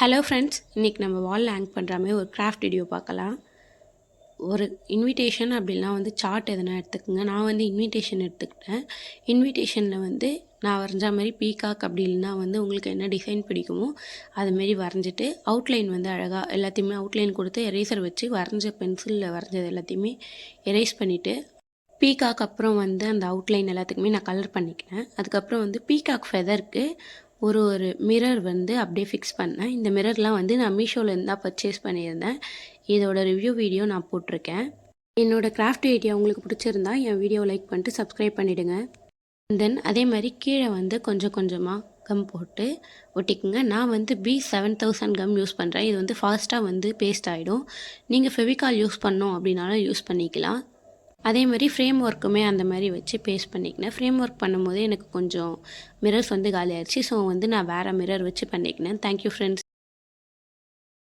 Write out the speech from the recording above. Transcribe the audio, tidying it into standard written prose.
Hello friends, இன்றைக்கி நம்ம வாலில் ஹேங் பண்ணுற மாதிரி ஒரு கிராஃப்ட் வீடியோ பார்க்கலாம். ஒரு இன்விடேஷன் அப்படின்னா சார்ட் எதனா எடுத்துக்கோங்க. நான் இன்விடேஷன் எடுத்துக்கிட்டேன். இன்விடேஷனில் நான் வரைஞ்ச மாதிரி பீகாக் அப்படி இல்லைனா உங்களுக்கு என்ன டிசைன் பிடிக்குமோ அதுமாரி வரைஞ்சிட்டு அவுட்லைன் அழகாக எல்லாத்தையுமே அவுட்லைன் கொடுத்து எரேசர் வச்சு வரைஞ்ச பென்சிலில் வரைஞ்சது எல்லாத்தையுமே எரேஸ் பண்ணிவிட்டு பீகாக் அப்புறம் அந்த அவுட்லைன் எல்லாத்துக்குமே நான் கலர் பண்ணிக்கினேன். அதுக்கப்புறம் பீகாக் ஃபெதருக்கு ஒரு மிரர் அப்படியே ஃபிக்ஸ் பண்ணேன். இந்த மிரர்லாம் நான் மீஷோலேருந்து தான் பர்ச்சேஸ் பண்ணியிருந்தேன். இதோட ரிவ்யூ வீடியோ நான் போட்டிருக்கேன். என்னோடய கிராஃப்ட் ஐடியா உங்களுக்கு பிடிச்சிருந்தா என் வீடியோவை லைக் பண்ணிட்டு சப்ஸ்கிரைப் பண்ணிவிடுங்க. தென் அதே மாதிரி கீழே கொஞ்சம் கொஞ்சமாக கம் போட்டு ஒட்டிக்குங்க. நான் B7000 கம் யூஸ் பண்ணுறேன். இது ஃபாஸ்ட்டாக பேஸ்ட் ஆகிடும். நீங்கள் ஃபெவிகால் யூஸ் பண்ணோம் அப்படின்னாலும் யூஸ் பண்ணிக்கலாம். அதே மாதிரி ஃப்ரேம் ஒர்க்குமே அந்த மாதிரி வச்சு பேஸ்ட் பண்ணிக்கினேன். ஃப்ரேம் ஒர்க் பண்ணும்போது எனக்கு கொஞ்சம் மிரர்ஸ் காலி ஆயிடுச்சு. ஸோ நான் வேறு மிரர் வச்சு பண்ணிக்கினேன். Thank you friends.